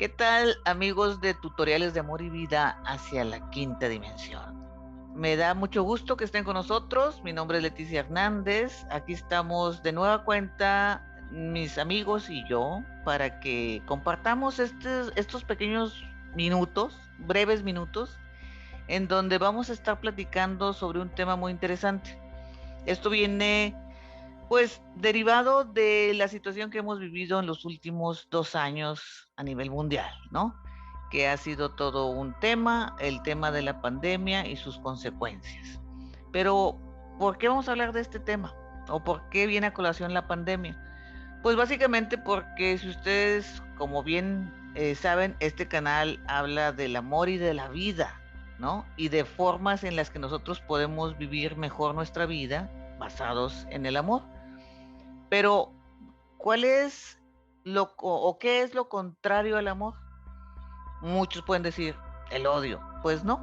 ¿Qué tal, amigos de Tutoriales de Amor y Vida hacia la Quinta Dimensión? Me da mucho gusto que estén con nosotros. Mi nombre es Leticia Hernández. Aquí estamos de nueva cuenta, mis amigos y yo, para que compartamos estos pequeños minutos, breves minutos, en donde vamos a estar platicando sobre un tema muy interesante. Esto viene pues derivado de la situación que hemos vivido en los últimos 2 años a nivel mundial, ¿no? Que ha sido todo un tema, el tema de la pandemia y sus consecuencias. Pero, ¿por qué vamos a hablar de este tema? ¿O por qué viene a colación la pandemia? Pues básicamente porque si ustedes, como bien saben, este canal habla del amor y de la vida, ¿no? Y de formas en las que nosotros podemos vivir mejor nuestra vida basados en el amor. Pero, ¿cuál es o qué es lo contrario al amor? Muchos pueden decir el odio. Pues no,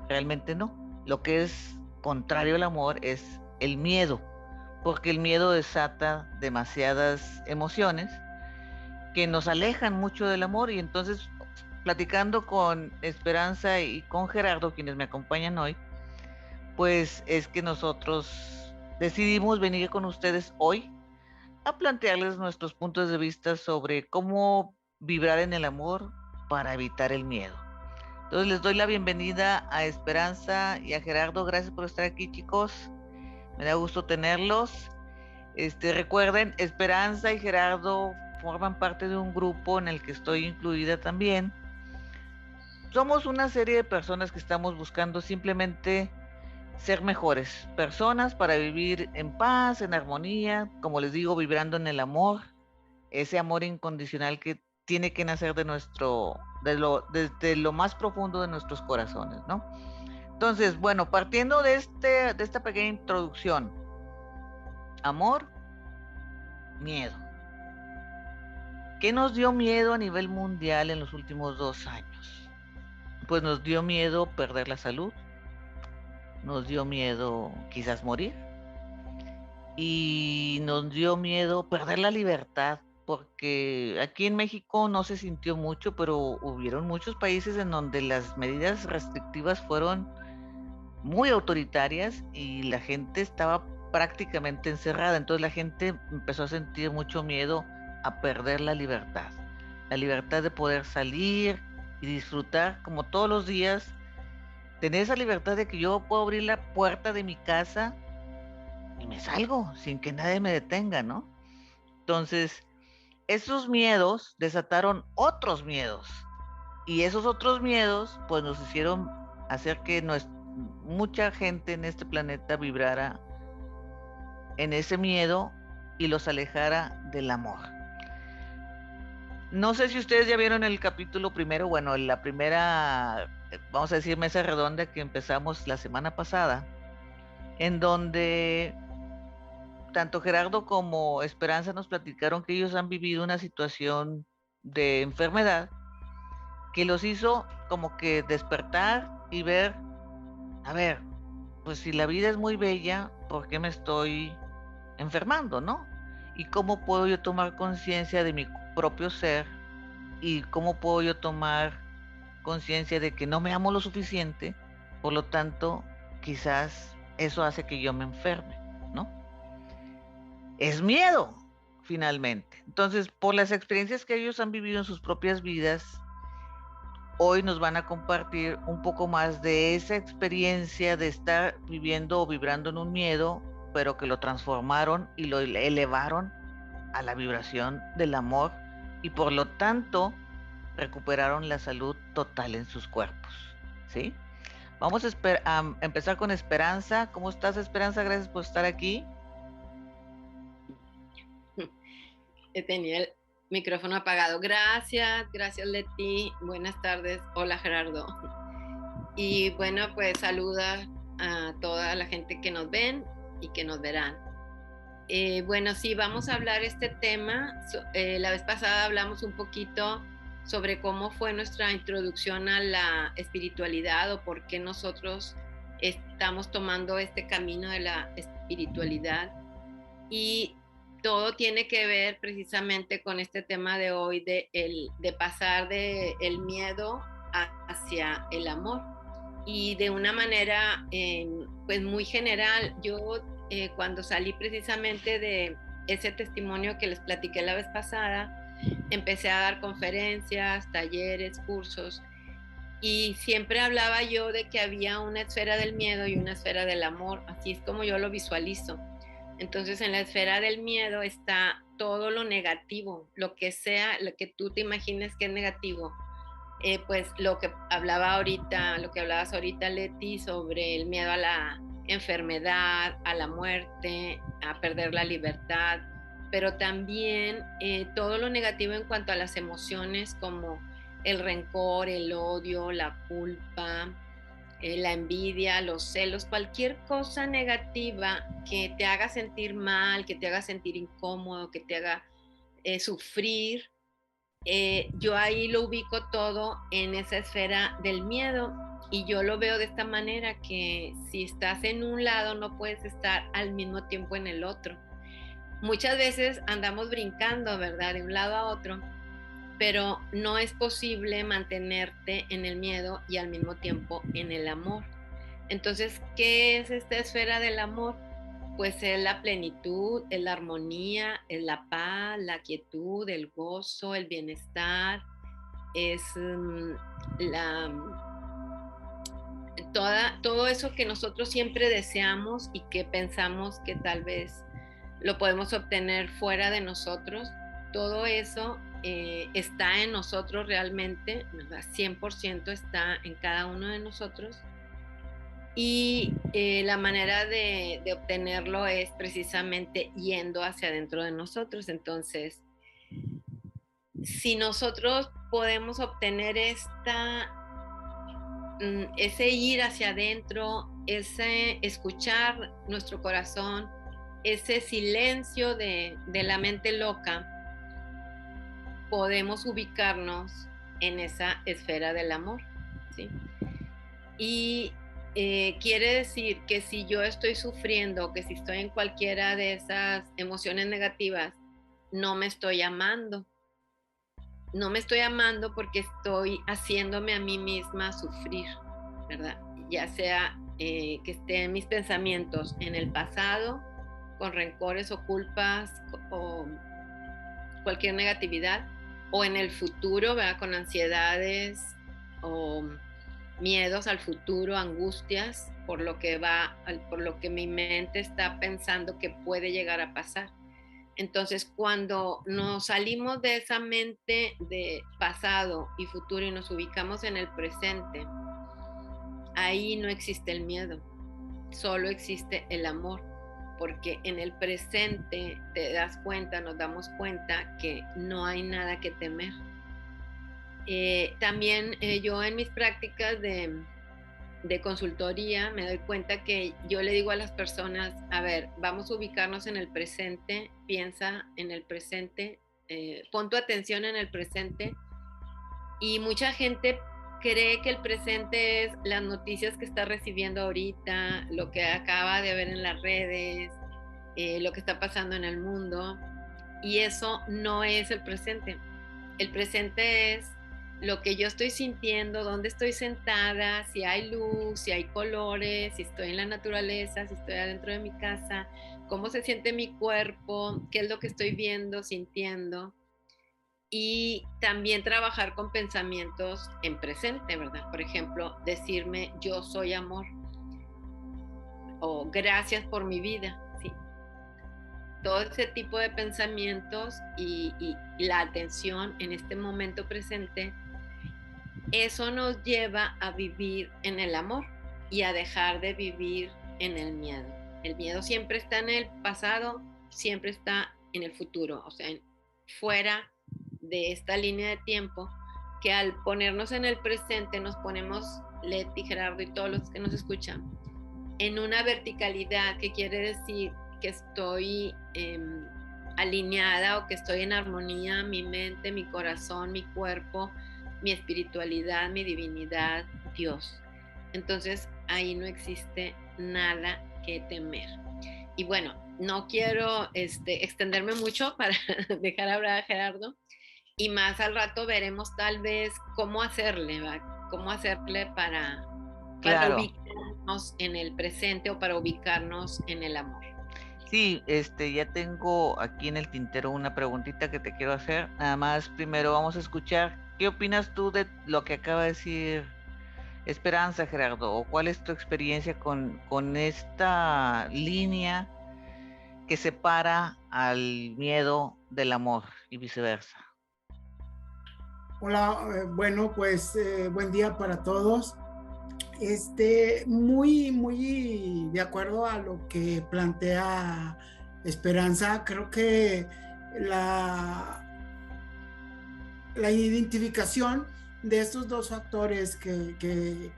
realmente no. Lo que es contrario al amor es el miedo, porque el miedo desata demasiadas emociones que nos alejan mucho del amor y entonces platicando con Esperanza y con Gerardo, quienes me acompañan hoy, pues es que nosotros decidimos venir con ustedes hoy a plantearles nuestros puntos de vista sobre cómo vibrar en el amor para evitar el miedo. Entonces les doy la bienvenida a Esperanza y a Gerardo. Gracias por estar aquí, chicos. Me da gusto tenerlos. Recuerden, Esperanza y Gerardo forman parte de un grupo en el que estoy incluida también. Somos una serie de personas que estamos buscando simplemente ser mejores personas para vivir en paz, en armonía, como les digo, vibrando en el amor, ese amor incondicional que tiene que nacer desde lo más profundo de nuestros corazones, ¿no? Entonces, bueno, partiendo de esta pequeña introducción, amor, miedo. ¿Qué nos dio miedo a nivel mundial en los últimos 2 años? Pues nos dio miedo perder la salud, nos dio miedo quizás morir y nos dio miedo perder la libertad, porque aquí en México no se sintió mucho, pero hubieron muchos países en donde las medidas restrictivas fueron muy autoritarias y la gente estaba prácticamente encerrada. Entonces la gente empezó a sentir mucho miedo a perder la libertad de poder salir y disfrutar como todos los días, tener esa libertad de que yo puedo abrir la puerta de mi casa y me salgo sin que nadie me detenga, ¿no? Entonces, esos miedos desataron otros miedos y esos otros miedos pues nos hicieron hacer que mucha gente en este planeta vibrara en ese miedo y los alejara del amor. No sé si ustedes ya vieron el capítulo primero, bueno, la primera, vamos a decir, mesa redonda que empezamos la semana pasada, en donde tanto Gerardo como Esperanza nos platicaron que ellos han vivido una situación de enfermedad que los hizo como que despertar y ver, a ver, pues si la vida es muy bella, ¿por qué me estoy enfermando, no? ¿Y cómo puedo yo tomar conciencia de mi propio ser? ¿Y cómo puedo yo tomar conciencia de que no me amo lo suficiente? Por lo tanto, quizás eso hace que yo me enferme, ¿no? Es miedo, finalmente. Entonces, por las experiencias que ellos han vivido en sus propias vidas, hoy nos van a compartir un poco más de esa experiencia de estar viviendo o vibrando en un miedo, pero que lo transformaron y lo elevaron a la vibración del amor y por lo tanto recuperaron la salud total en sus cuerpos. ¿Sí? Vamos a empezar con Esperanza. ¿Cómo estás, Esperanza? Gracias por estar aquí. Tenía el micrófono apagado. Gracias, gracias Leti. Buenas tardes. Hola Gerardo. Y bueno, pues saluda a toda la gente que nos ven y que nos verán. Bueno, sí, vamos a hablar este tema. La vez pasada hablamos un poquito sobre cómo fue nuestra introducción a la espiritualidad o por qué nosotros estamos tomando este camino de la espiritualidad. Y todo tiene que ver precisamente con este tema de hoy de pasar del miedo hacia el amor. Y de una manera pues muy general, yo cuando salí precisamente de ese testimonio que les platiqué la vez pasada, empecé a dar conferencias, talleres, cursos, y siempre hablaba yo de que había una esfera del miedo y una esfera del amor, así es como yo lo visualizo. Entonces en la esfera del miedo está todo lo negativo, lo que sea, lo que tú te imagines que es negativo. Pues lo que hablabas ahorita, Leti, sobre el miedo a la enfermedad, a la muerte, a perder la libertad, pero también todo lo negativo en cuanto a las emociones como el rencor, el odio, la culpa, la envidia, los celos, cualquier cosa negativa que te haga sentir mal, que te haga sentir incómodo, que te haga sufrir. Yo ahí lo ubico todo en esa esfera del miedo, y yo lo veo de esta manera, que si estás en un lado no puedes estar al mismo tiempo en el otro. Muchas veces andamos brincando, ¿verdad?, de un lado a otro, pero no es posible mantenerte en el miedo y al mismo tiempo en el amor. Entonces, ¿qué es esta esfera del amor? Pues es la plenitud, es la armonía, es la paz, la quietud, el gozo, el bienestar, es todo eso que nosotros siempre deseamos y que pensamos que tal vez lo podemos obtener fuera de nosotros. Todo eso está en nosotros realmente, ¿verdad? 100% está en cada uno de nosotros. Y la manera de obtenerlo es precisamente yendo hacia adentro de nosotros. Entonces, si nosotros podemos obtener ese ir hacia adentro, ese escuchar nuestro corazón, ese silencio de la mente loca, podemos ubicarnos en esa esfera del amor, ¿sí? Y quiere decir que si yo estoy sufriendo, que si estoy en cualquiera de esas emociones negativas, no me estoy amando. No me estoy amando porque estoy haciéndome a mí misma sufrir, ¿verdad? Ya sea que esté en mis pensamientos en el pasado, con rencores o culpas o cualquier negatividad, o en el futuro, ¿verdad?, con ansiedades o miedos al futuro, angustias por lo que mi mente está pensando que puede llegar a pasar. Entonces, cuando nos salimos de esa mente de pasado y futuro y nos ubicamos en el presente, ahí no existe el miedo, solo existe el amor, porque en el presente nos damos cuenta que no hay nada que temer. También yo en mis prácticas de consultoría me doy cuenta que yo le digo a las personas, a ver, vamos a ubicarnos en el presente, piensa en el presente, pon tu atención en el presente, y mucha gente cree que el presente es las noticias que está recibiendo ahorita, lo que acaba de ver en las redes, lo que está pasando en el mundo, y eso no es el presente. El presente es lo que yo estoy sintiendo, dónde estoy sentada, si hay luz, si hay colores, si estoy en la naturaleza, si estoy adentro de mi casa, cómo se siente mi cuerpo, qué es lo que estoy viendo, sintiendo. Y también trabajar con pensamientos en presente, ¿verdad? Por ejemplo, decirme yo soy amor, o gracias por mi vida, ¿sí? Todo ese tipo de pensamientos y la atención en este momento presente, eso nos lleva a vivir en el amor y a dejar de vivir en el miedo. El miedo siempre está en el pasado, siempre está en el futuro, o sea, fuera de esta línea de tiempo, que al ponernos en el presente nos ponemos, Leti, Gerardo y todos los que nos escuchan, en una verticalidad, que quiere decir que estoy alineada o que estoy en armonía, mi mente, mi corazón, mi cuerpo, mi espiritualidad, mi divinidad, Dios. Entonces ahí no existe nada que temer. Y bueno, no quiero extenderme mucho para dejar hablar a Gerardo, y más al rato veremos tal vez cómo hacerle, ¿va? Cómo hacerle para Claro. ubicarnos en el presente o para ubicarnos en el amor. Sí, ya tengo aquí en el tintero una preguntita que te quiero hacer. Nada más, primero vamos a escuchar, ¿qué opinas tú de lo que acaba de decir Esperanza, Gerardo? ¿O cuál es tu experiencia con esta línea que separa al miedo del amor y viceversa? Hola, bueno, pues buen día para todos. Muy de acuerdo a lo que plantea Esperanza, creo que la, la identificación de estos dos factores que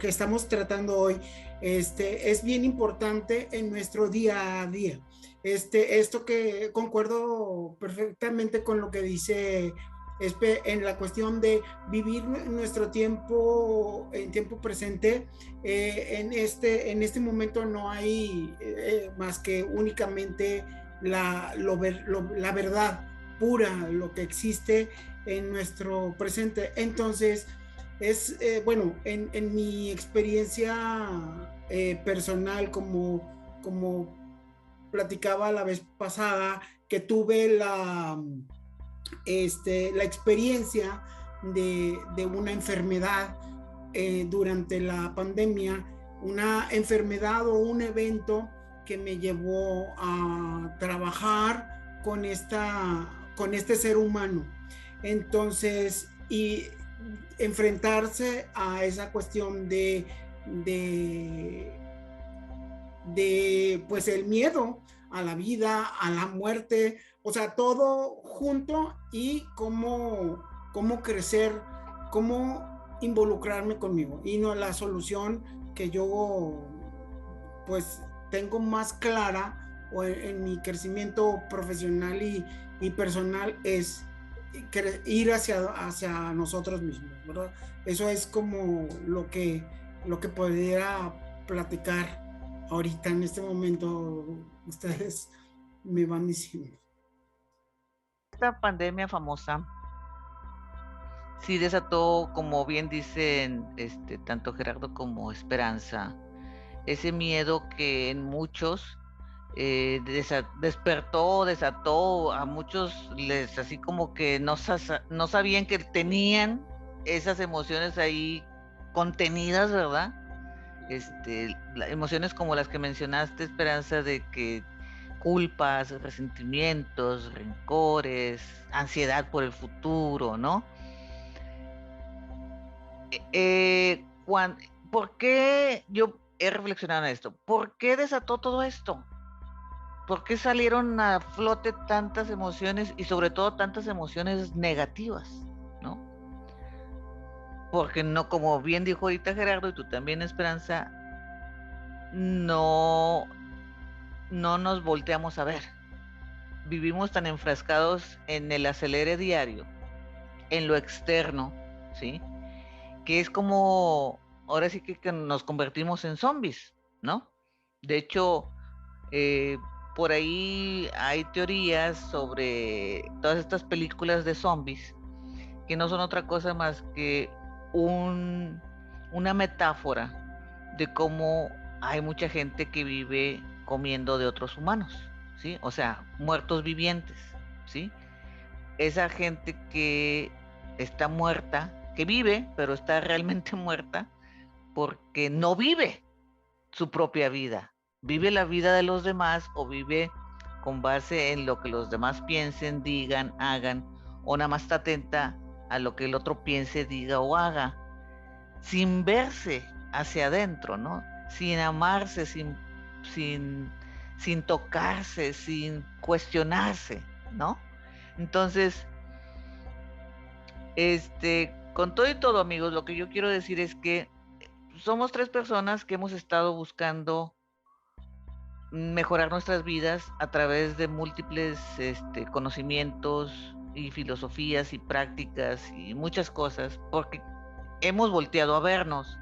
estamos tratando hoy es bien importante en nuestro día a día. Esto que concuerdo perfectamente con lo que dice en la cuestión de vivir nuestro tiempo en tiempo presente. En este momento no hay más que únicamente la verdad pura, lo que existe en nuestro presente. Entonces, bueno, en mi experiencia personal, como platicaba la vez pasada, que tuve la experiencia de una enfermedad durante la pandemia, una enfermedad o un evento que me llevó a trabajar con este ser humano. Entonces, y enfrentarse a esa cuestión de pues el miedo a la vida, a la muerte, o sea, todo junto, y cómo crecer, cómo involucrarme conmigo. Y no, la solución que yo pues tengo más clara o en mi crecimiento profesional y personal es ir hacia nosotros mismos, ¿verdad? Eso es como lo que pudiera platicar ahorita en este momento. Ustedes me van diciendo. Esta pandemia famosa sí desató, como bien dicen tanto Gerardo como Esperanza, ese miedo que en muchos desató a muchos, les así como que no sabían que tenían esas emociones ahí contenidas, ¿verdad? Emociones como las que mencionaste, Esperanza, de que culpas, resentimientos, rencores, ansiedad por el futuro, ¿no? ¿Por qué yo he reflexionado en esto? ¿Por qué desató todo esto? ¿Por qué salieron a flote tantas emociones y sobre todo tantas emociones negativas, ¿no? Porque no, como bien dijo ahorita Gerardo y tú también, Esperanza, no nos volteamos a ver. Vivimos tan enfrascados en el acelere diario, en lo externo, ¿sí? Que es como, ahora sí que nos convertimos en zombies, ¿no? De hecho, por ahí hay teorías sobre todas estas películas de zombies, que no son otra cosa más que una metáfora de cómo hay mucha gente que vive comiendo de otros humanos, ¿sí? O sea, muertos vivientes, ¿sí? Esa gente que está muerta, que vive, pero está realmente muerta, porque no vive su propia vida. Vive la vida de los demás o vive con base en lo que los demás piensen, digan, hagan, o nada más está atenta a lo que el otro piense, diga o haga, sin verse hacia adentro, ¿no? Sin amarse, sin tocarse, sin cuestionarse, ¿no? Entonces, con todo y todo, amigos, lo que yo quiero decir es que somos tres personas que hemos estado buscando mejorar nuestras vidas a través de múltiples conocimientos y filosofías y prácticas y muchas cosas, porque hemos volteado a vernos,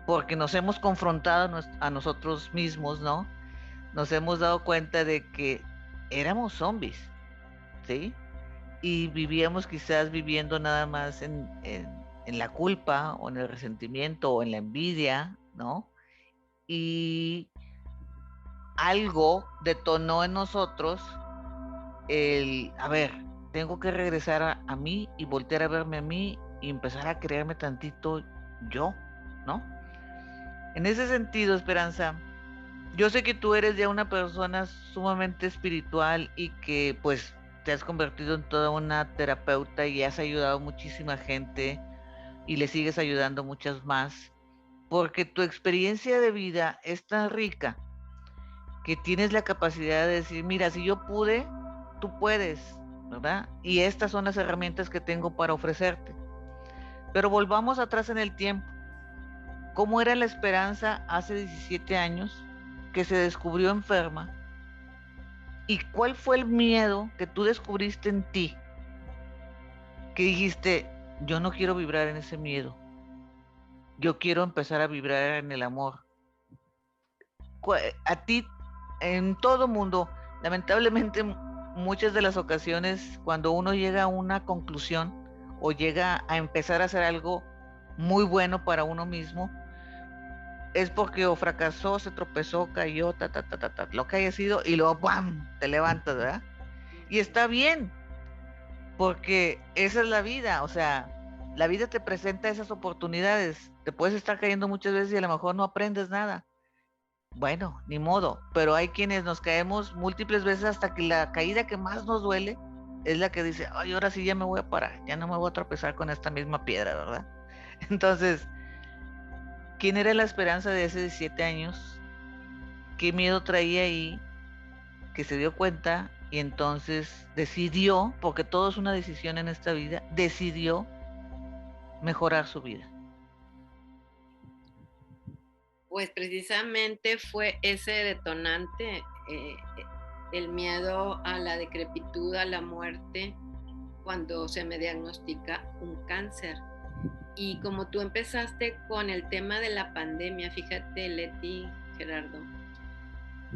porque nos hemos confrontado a nosotros mismos, ¿no? nos hemos dado cuenta de que éramos zombies, ¿sí? Y vivíamos quizás viviendo nada más en la culpa o en el resentimiento o en la envidia, ¿no? Y algo detonó en nosotros a ver, tengo que regresar a mí y voltear a verme a mí y empezar a creerme tantito yo, ¿no? En ese sentido, Esperanza, yo sé que tú eres ya una persona sumamente espiritual y que pues te has convertido en toda una terapeuta y has ayudado a muchísima gente y le sigues ayudando muchas más, porque tu experiencia de vida es tan rica que tienes la capacidad de decir, mira, si yo pude, tú puedes, ¿verdad? Y estas son las herramientas que tengo para ofrecerte. Pero volvamos atrás en el tiempo. ¿Cómo era la Esperanza hace 17 años que se descubrió enferma? ¿Y cuál fue el miedo que tú descubriste en ti? Que dijiste, yo no quiero vibrar en ese miedo. Yo quiero empezar a vibrar en el amor. A ti, en todo mundo, lamentablemente, muchas de las ocasiones, cuando uno llega a una conclusión o llega a empezar a hacer algo muy bueno para uno mismo, es porque o fracasó, se tropezó, cayó, lo que haya sido, y luego ¡bam!, te levantas, ¿verdad? Y está bien, porque esa es la vida, o sea, la vida te presenta esas oportunidades, te puedes estar cayendo muchas veces y a lo mejor no aprendes nada. Bueno, ni modo, pero hay quienes nos caemos múltiples veces hasta que la caída que más nos duele es la que dice, ay, ahora sí ya me voy a parar, ya no me voy a tropezar con esta misma piedra, ¿verdad? Entonces, ¿quién era la Esperanza de hace 17 años? ¿Qué miedo traía ahí? Que se dio cuenta y entonces decidió, porque todo es una decisión en esta vida, decidió mejorar su vida. Pues precisamente fue ese detonante, el miedo a la decrepitud, a la muerte, cuando se me diagnostica un cáncer. Y como tú empezaste con el tema de la pandemia, fíjate, Leti, Gerardo,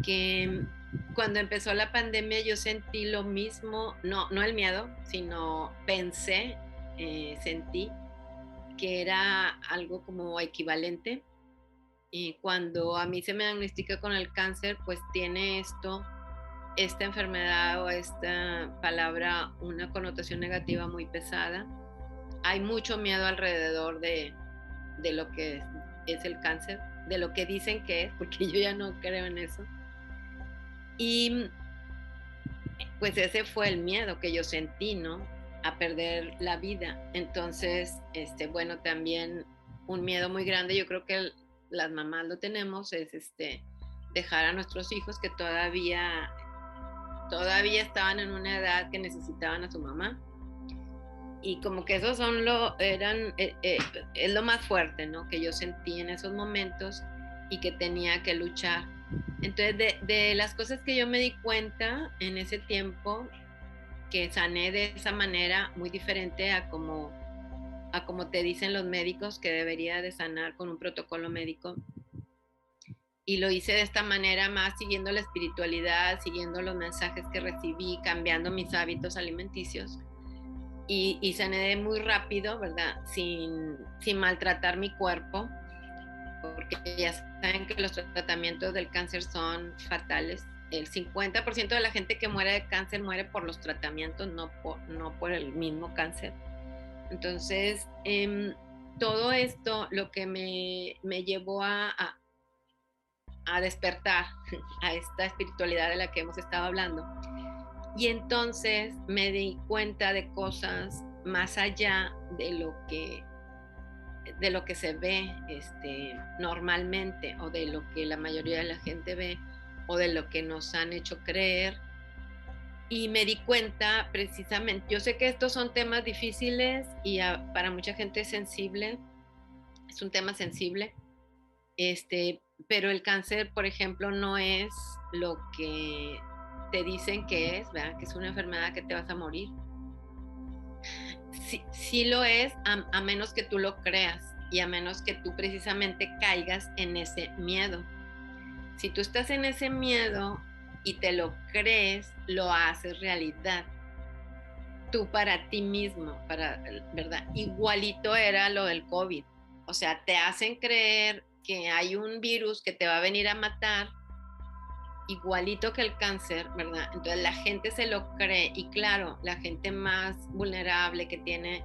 que cuando empezó la pandemia yo sentí lo mismo, no el miedo, sino pensé, sentí que era algo como equivalente. Y cuando a mí se me diagnostica con el cáncer, pues tiene esta enfermedad o esta palabra una connotación negativa muy pesada. Hay mucho miedo alrededor de lo que es el cáncer, de lo que dicen que es, porque yo ya no creo en eso. Y pues ese fue el miedo que yo sentí, ¿no? A perder la vida. Entonces, bueno, también un miedo muy grande, yo creo que las mamás lo tenemos, es dejar a nuestros hijos que todavía estaban en una edad que necesitaban a su mamá. Y como que esos es lo más fuerte, ¿no? Que yo sentí en esos momentos y que tenía que luchar. Entonces, de las cosas que yo me di cuenta en ese tiempo, que sané de esa manera muy diferente a como te dicen los médicos que debería de sanar con un protocolo médico. Y lo hice de esta manera, más siguiendo la espiritualidad, siguiendo los mensajes que recibí, cambiando mis hábitos alimenticios. Y sané muy rápido, ¿verdad? Sin maltratar mi cuerpo, porque ya saben que los tratamientos del cáncer son fatales. El 50% de la gente que muere de cáncer muere por los tratamientos, no por el mismo cáncer. Entonces, todo esto lo que me llevó a despertar a esta espiritualidad de la que hemos estado hablando. Y entonces me di cuenta de cosas más allá de lo que se ve normalmente, o de lo que la mayoría de la gente ve, o de lo que nos han hecho creer. Y me di cuenta precisamente, yo sé que estos son temas difíciles y para mucha gente es sensible, es un tema sensible, pero el cáncer, por ejemplo, no es lo que te dicen que es, ¿verdad? Que es una enfermedad que te vas a morir. Sí lo es, a menos que tú lo creas y a menos que tú precisamente caigas en ese miedo. Si tú estás en ese miedo y te lo crees, lo haces realidad. Tú para ti mismo, ¿verdad? Igualito era lo del COVID. O sea, te hacen creer que hay un virus que te va a venir a matar, igualito que el cáncer, ¿verdad? Entonces la gente se lo cree, y claro, la gente más vulnerable que tiene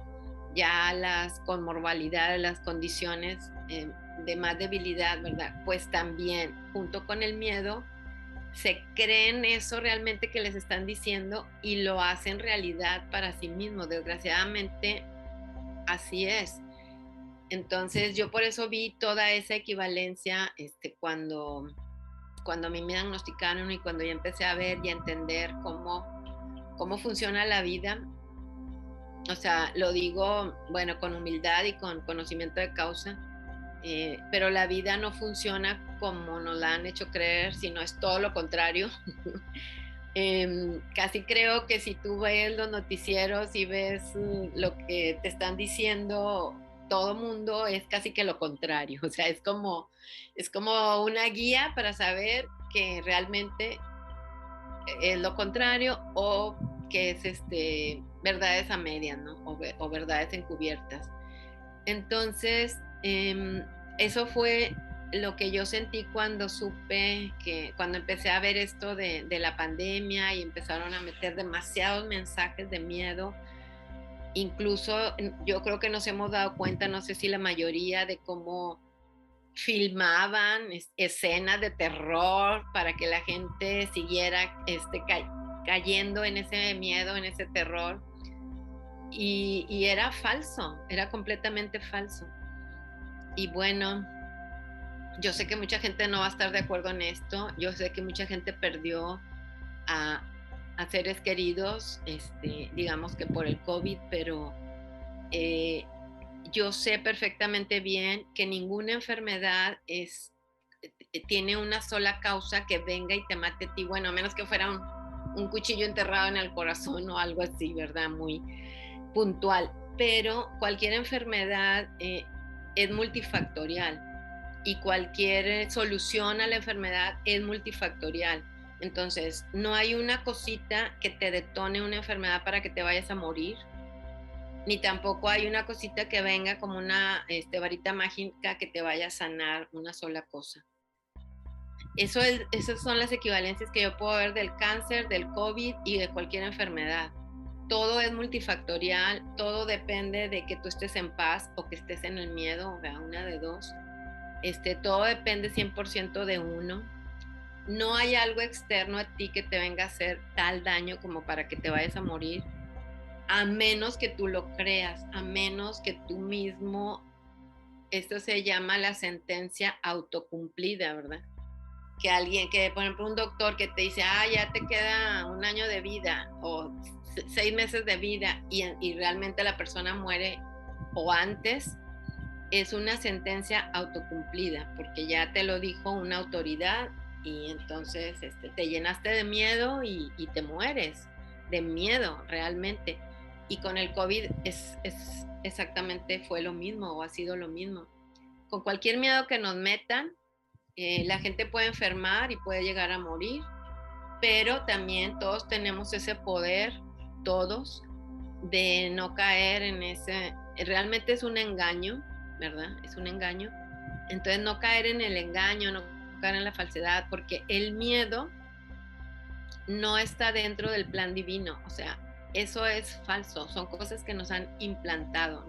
ya las comorbilidades, las condiciones de más debilidad, ¿verdad? Pues también, junto con el miedo, se creen eso realmente que les están diciendo y lo hacen realidad para sí mismos. Desgraciadamente, así es. Entonces, yo por eso vi toda esa equivalencia cuando a mí me diagnosticaron y cuando ya empecé a ver y a entender cómo funciona la vida. O sea, lo digo, bueno, con humildad y con conocimiento de causa, pero la vida no funciona como nos la han hecho creer, sino es todo lo contrario. Casi creo que si tú ves los noticieros y ves lo que te están diciendo todo mundo, es casi que lo contrario. O sea, es como una guía para saber que realmente es lo contrario, o que es verdades a medias, ¿no? O verdades encubiertas. Entonces, eso fue lo que yo sentí cuando cuando empecé a ver esto de la pandemia y empezaron a meter demasiados mensajes de miedo. Incluso yo creo que nos hemos dado cuenta, no sé si la mayoría, de cómo filmaban escenas de terror para que la gente siguiera cayendo en ese miedo, en ese terror. Y era falso, era completamente falso. Y bueno, yo sé que mucha gente no va a estar de acuerdo en esto. Yo sé que mucha gente perdió a seres queridos, digamos que por el COVID, pero yo sé perfectamente bien que ninguna enfermedad tiene una sola causa que venga y te mate a ti. Bueno, a menos que fuera un cuchillo enterrado en el corazón o algo así, ¿verdad? Muy puntual. Pero cualquier enfermedad es multifactorial, y cualquier solución a la enfermedad es multifactorial. Entonces, no hay una cosita que te detone una enfermedad para que te vayas a morir, ni tampoco hay una cosita que venga como una varita mágica que te vaya a sanar una sola cosa. Esas son las equivalencias que yo puedo ver del cáncer, del COVID y de cualquier enfermedad. Todo es multifactorial, todo depende de que tú estés en paz o que estés en el miedo, una de dos. Todo depende 100% de uno. No hay algo externo a ti que te venga a hacer tal daño como para que te vayas a morir, a menos que tú lo creas, a menos que tú mismo, esto se llama la sentencia autocumplida, ¿verdad? Que por ejemplo, un doctor que te dice, ya te queda 1 año de vida o 6 meses de vida, y realmente la persona muere o antes, es una sentencia autocumplida, porque ya te lo dijo una autoridad, y entonces te llenaste de miedo y te mueres de miedo realmente. Y con el COVID es exactamente fue lo mismo, o ha sido lo mismo. Con cualquier miedo que nos metan, la gente puede enfermar y puede llegar a morir, pero también todos tenemos ese poder, todos, de no caer en ese, realmente es un engaño, ¿verdad? Es un engaño. Entonces, no caer en el engaño, no caer en la falsedad, porque el miedo no está dentro del plan divino. O sea, eso es falso. Son cosas que nos han implantado.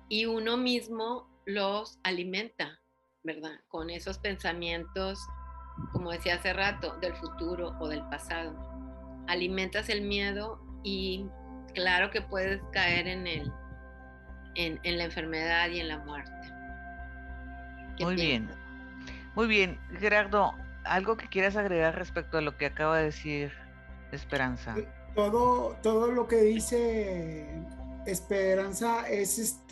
Y uno mismo los alimenta, ¿verdad? Con esos pensamientos, como decía hace rato, del futuro o del pasado. Alimentas el miedo y claro que puedes caer en la enfermedad y en la muerte. Muy bien. Muy bien. Gerardo, ¿algo que quieras agregar respecto a lo que acaba de decir Esperanza? Todo lo que dice Esperanza es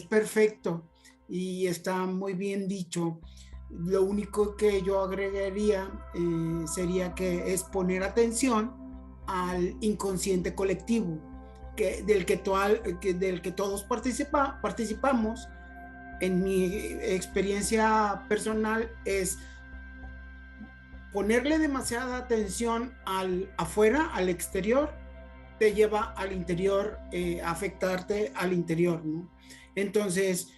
perfecto y está muy bien dicho. Lo único que yo agregaría sería que es poner atención al inconsciente colectivo del que todos participamos, en mi experiencia personal es ponerle demasiada atención al afuera, al exterior, te lleva al interior, a afectarte al interior, ¿no? Entonces,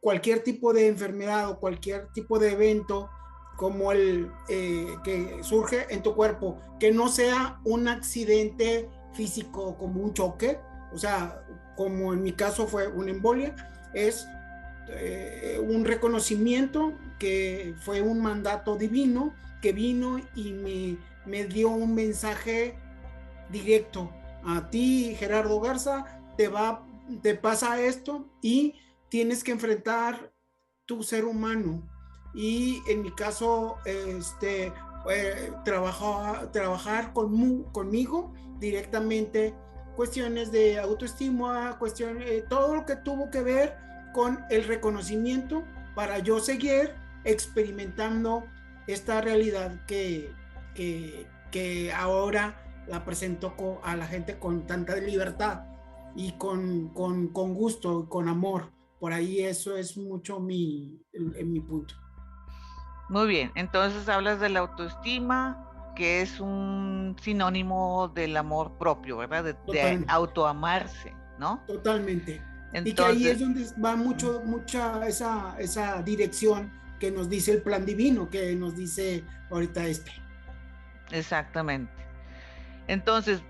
cualquier tipo de enfermedad o cualquier tipo de evento como el que surge en tu cuerpo, que no sea un accidente físico como un choque, o sea, como en mi caso fue una embolia, es un reconocimiento que fue un mandato divino que vino y me dio un mensaje directo. A ti, Gerardo Garza, te pasa esto y tienes que enfrentar tu ser humano. Y en mi caso, trabajar conmigo directamente, cuestiones de autoestima, todo lo que tuvo que ver con el reconocimiento para yo seguir experimentando esta realidad que ahora la presento a la gente con tanta libertad y con gusto, con amor. Por ahí eso es mucho en mi punto. Muy bien, entonces hablas de la autoestima, que es un sinónimo del amor propio, ¿verdad? De autoamarse, ¿no? Totalmente. Entonces, y que ahí es donde va mucha esa dirección que nos dice el plan divino, que nos dice ahorita Exactamente. Entonces,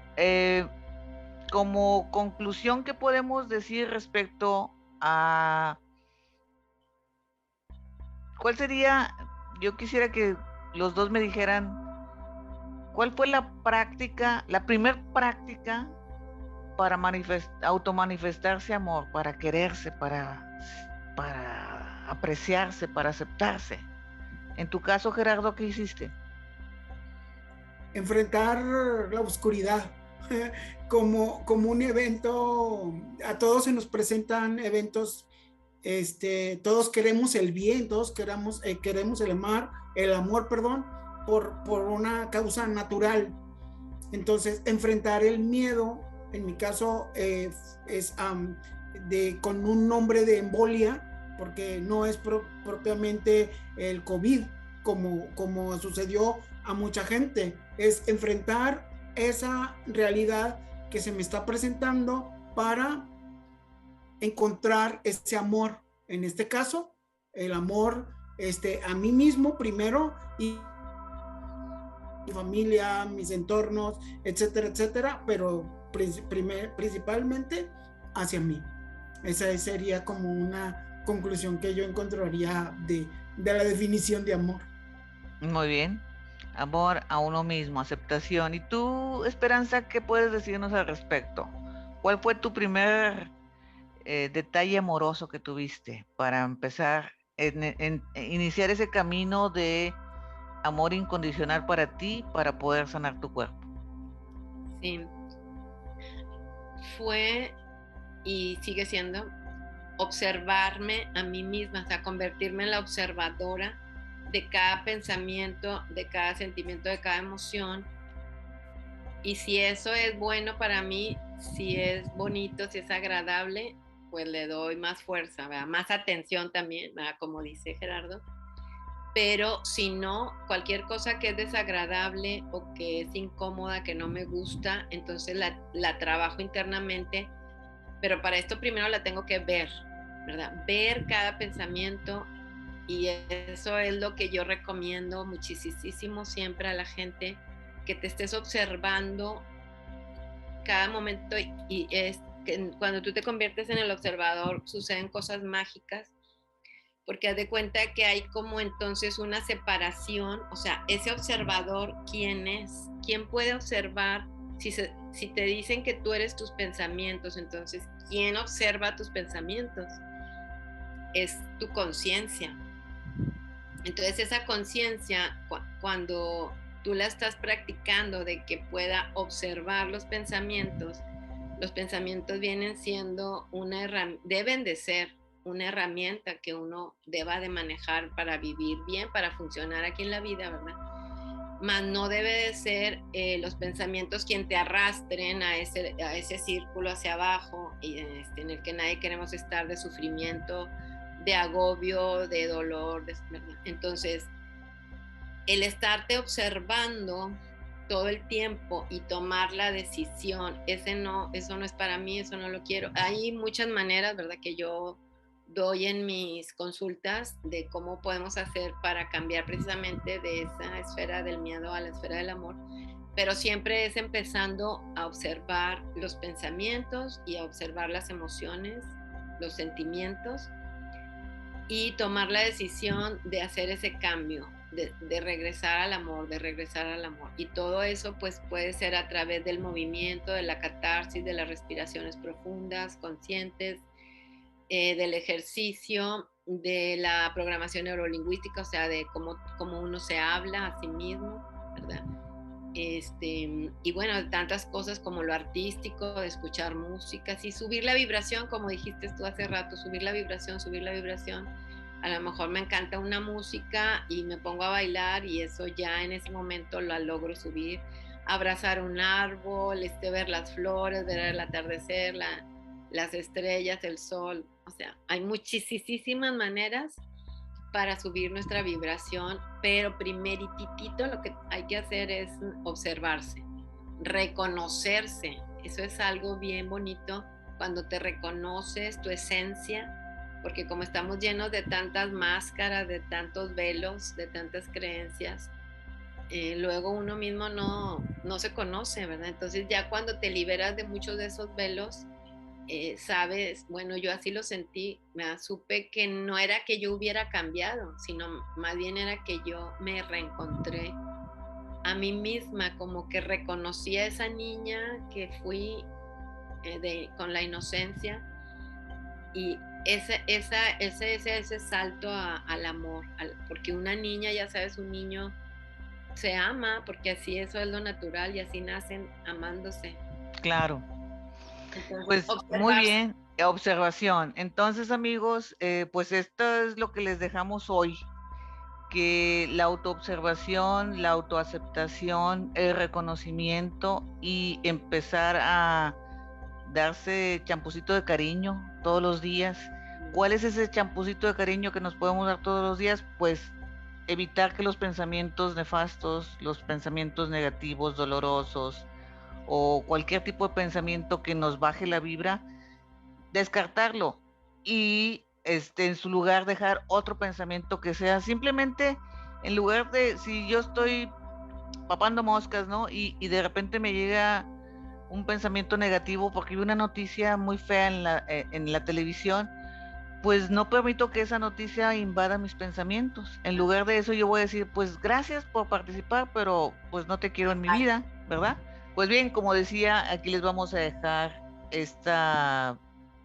como conclusión, ¿qué podemos decir respecto a cuál sería? Yo quisiera que los dos me dijeran cuál fue la primer práctica para automanifestarse amor, para quererse, para apreciarse, para aceptarse. En tu caso, Gerardo, ¿qué hiciste? Enfrentar la oscuridad como un evento. A todos se nos presentan eventos, todos queremos el bien, todos queremos el amor, perdón, por una causa natural. Entonces, enfrentar el miedo, en mi caso, es con un nombre de embolia, porque no es propiamente el COVID, como sucedió a mucha gente. Es enfrentar esa realidad que se me está presentando para encontrar ese amor. En este caso, el amor a mí mismo primero y mi familia, mis entornos, etcétera, etcétera, pero principalmente hacia mí. Esa sería como una conclusión que yo encontraría de la definición de amor. Muy bien. Amor a uno mismo, aceptación. ¿Y tú, Esperanza, qué puedes decirnos al respecto? ¿Cuál fue tu primer detalle amoroso que tuviste para empezar iniciar ese camino de amor incondicional para ti, para poder sanar tu cuerpo? Sí. Fue y sigue siendo observarme a mí misma, o sea, convertirme en la observadora de cada pensamiento, de cada sentimiento, de cada emoción. Y si eso es bueno para mí, si es bonito, si es agradable, pues le doy más fuerza, ¿verdad? Más atención también, ¿verdad? Como dice Gerardo. Pero si no, cualquier cosa que es desagradable o que es incómoda, que no me gusta, entonces la trabajo internamente. Pero para esto primero la tengo que ver, ¿verdad? Ver cada pensamiento, y eso es lo que yo recomiendo muchísimo siempre a la gente, que te estés observando cada momento, y es que cuando tú te conviertes en el observador suceden cosas mágicas, porque haz de cuenta que hay como entonces una separación, o sea, ese observador, ¿quién es? ¿Quién puede observar? Si te dicen que tú eres tus pensamientos, entonces, ¿quién observa tus pensamientos? Es tu conciencia. Entonces, esa conciencia, cuando tú la estás practicando de que pueda observar los pensamientos vienen siendo deben de ser una herramienta que uno deba de manejar para vivir bien, para funcionar aquí en la vida, ¿verdad? Mas no debe de ser los pensamientos quien te arrastren a ese círculo hacia abajo, y en el que nadie queremos estar, de sufrimiento de agobio, de dolor, ¿verdad? Entonces, el estarte observando todo el tiempo y tomar la decisión, eso no es para mí, eso no lo quiero. Hay muchas maneras, ¿verdad?, que yo doy en mis consultas de cómo podemos hacer para cambiar precisamente de esa esfera del miedo a la esfera del amor, pero siempre es empezando a observar los pensamientos y a observar las emociones, los sentimientos, y tomar la decisión de hacer ese cambio, de regresar al amor, de regresar al amor. Y todo eso pues puede ser a través del movimiento, de la catarsis, de las respiraciones profundas, conscientes, del ejercicio, de la programación neurolingüística, o sea, de cómo uno se habla a sí mismo, ¿verdad? Y bueno, tantas cosas como lo artístico, de escuchar música, y subir la vibración, como dijiste tú hace rato, subir la vibración, subir la vibración. A lo mejor me encanta una música y me pongo a bailar y eso ya en ese momento la logro subir. Abrazar un árbol, ver las flores, ver el atardecer, las estrellas, el sol. O sea, hay muchísimas maneras para subir nuestra vibración, pero primeritito lo que hay que hacer es observarse, reconocerse. Eso es algo bien bonito, cuando te reconoces tu esencia, porque como estamos llenos de tantas máscaras, de tantos velos, de tantas creencias, luego uno mismo no se conoce, ¿verdad? Entonces ya cuando te liberas de muchos de esos velos, sabes, bueno, yo así lo sentí, me supe que no era que yo hubiera cambiado, sino más bien era que yo me reencontré a mí misma, como que reconocí a esa niña que fui con la inocencia, y ese salto al amor, porque una niña, ya sabes, un niño se ama, porque así eso es lo natural y así nacen amándose. Claro. Entonces, pues muy bien, observación. Entonces, amigos, pues esto es lo que les dejamos hoy, que la autoobservación, la autoaceptación, el reconocimiento y empezar a darse champucito de cariño todos los días. ¿Cuál es ese champucito de cariño que nos podemos dar todos los días? Pues evitar que los pensamientos nefastos, los pensamientos negativos, dolorosos, o cualquier tipo de pensamiento que nos baje la vibra, descartarlo y en su lugar dejar otro pensamiento que sea simplemente, en lugar de, si yo estoy papando moscas, ¿no? Y de repente me llega un pensamiento negativo porque vi una noticia muy fea en la televisión, pues no permito que esa noticia invada mis pensamientos. En lugar de eso yo voy a decir, pues gracias por participar, pero pues no te quiero en mi vida, ¿verdad? Pues bien, como decía, aquí les vamos a dejar esta,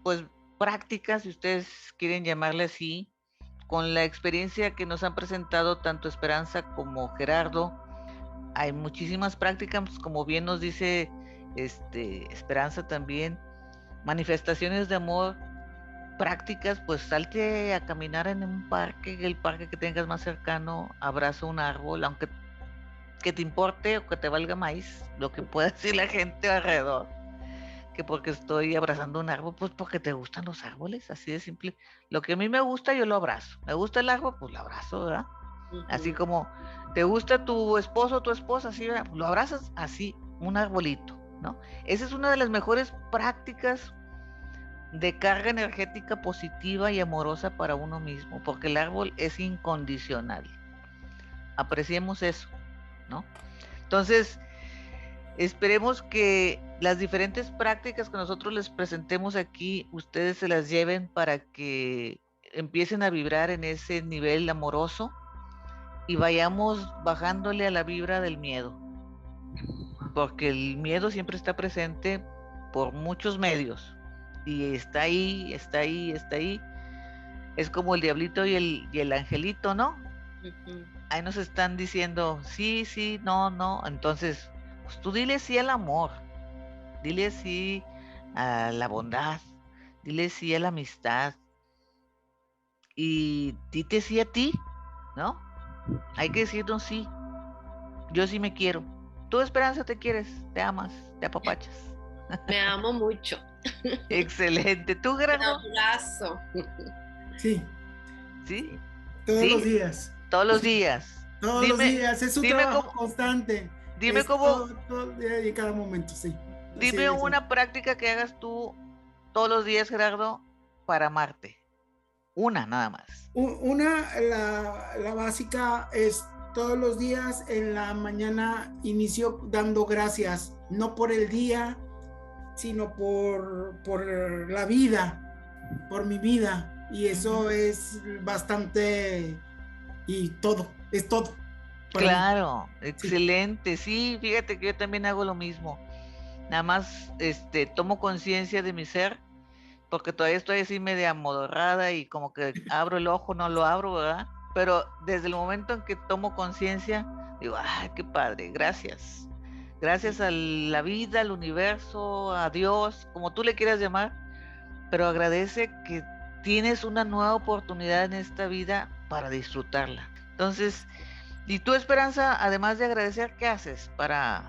pues, práctica, si ustedes quieren llamarle así, con la experiencia que nos han presentado tanto Esperanza como Gerardo. Hay muchísimas prácticas, como bien nos dice Esperanza también, manifestaciones de amor, prácticas, pues salte a caminar en un parque, el parque que tengas más cercano, abraza un árbol, aunque que te importe o que te valga maíz, lo que pueda decir la gente alrededor, que porque estoy abrazando un árbol, pues porque te gustan los árboles, así de simple. Lo que a mí me gusta, yo lo abrazo. Me gusta el árbol, pues lo abrazo, ¿verdad? Así como te gusta tu esposo o tu esposa, así, ¿verdad? Lo abrazas así, un arbolito, ¿no? Esa es una de las mejores prácticas de carga energética positiva y amorosa para uno mismo, porque el árbol es incondicional. Apreciemos eso, ¿no? Entonces, esperemos que las diferentes prácticas que nosotros les presentemos aquí, ustedes se las lleven para que empiecen a vibrar en ese nivel amoroso y vayamos bajándole a la vibra del miedo, porque el miedo siempre está presente por muchos medios y está ahí, está ahí, está ahí. Es como el diablito y el angelito, ¿no? Ahí nos están diciendo sí, sí, no, no. Entonces, pues tú dile sí al amor, dile sí a la bondad, dile sí a la amistad y dite sí a ti, ¿no? Hay que decirnos sí. Yo sí me quiero. Tú, Esperanza, te quieres, te amas, te apapachas. Me amo mucho. Excelente. ¿Tú, Gerardo? Un abrazo. Sí, ¿Sí? Todos los ¿Sí? días. Todos los días. Todos los días, es un trabajo Cómo, constante. dime Es cómo, todo día y cada momento, sí. dime una práctica que hagas tú todos los días, Gerardo, para amarte. Una nada más. La básica es todos los días en la mañana inicio dando gracias, no por el día, sino por la vida, por mi vida. Y eso es bastante, y todo, es todo. Claro, excelente. Sí, fíjate que yo también hago lo mismo. Nada más tomo conciencia de mi ser, porque todavía estoy así media amodorrada y como que abro el ojo, no lo abro, ¿verdad? Pero desde el momento en que tomo conciencia, digo, ay, qué padre, gracias. Gracias a la vida, al universo, a Dios, como tú le quieras llamar, pero agradece que tienes una nueva oportunidad en esta vida para disfrutarla. Entonces, ¿y tú, Esperanza, además de agradecer, qué haces para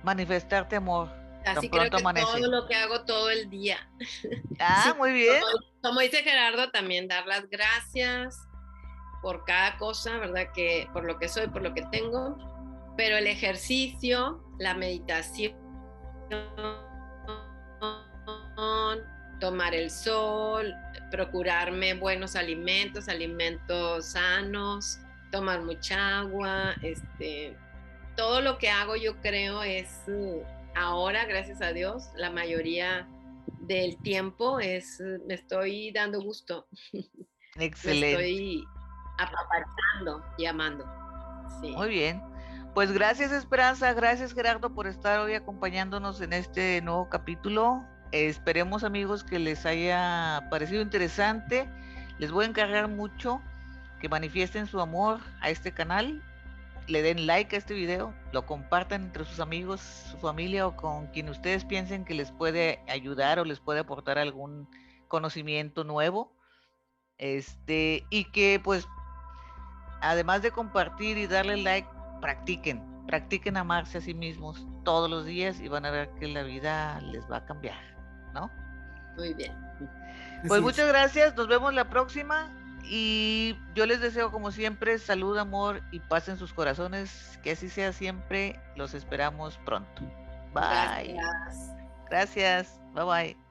manifestarte amor Así tan creo pronto que amanece? todo lo que hago todo el día. Ah, Sí, muy bien. como dice Gerardo, también dar las gracias por cada cosa, ¿verdad? Que por lo que soy, por lo que tengo, pero el ejercicio, la meditación, tomar el sol, procurarme buenos alimentos, alimentos sanos, tomar mucha agua, todo lo que hago yo creo es ahora, gracias a Dios, la mayoría del tiempo me estoy dando gusto. Me Excelente. estoy apapachando y amando. Sí. Muy bien. Pues gracias, Esperanza, gracias, Gerardo, por estar hoy acompañándonos en este nuevo capítulo. Esperemos, amigos, que les haya parecido interesante. Les voy a encargar mucho que manifiesten su amor a este canal, le den like a este video, lo compartan entre sus amigos, su familia o con quien ustedes piensen que les puede ayudar o les puede aportar algún conocimiento nuevo. Y que pues además de compartir y darle like, practiquen amarse a sí mismos todos los días y van a ver que la vida les va a cambiar, ¿no? Muy bien. Pues muchas gracias, nos vemos la próxima y yo les deseo como siempre salud, amor y paz en sus corazones, que así sea siempre, los esperamos pronto. Bye. Gracias. Gracias, bye bye.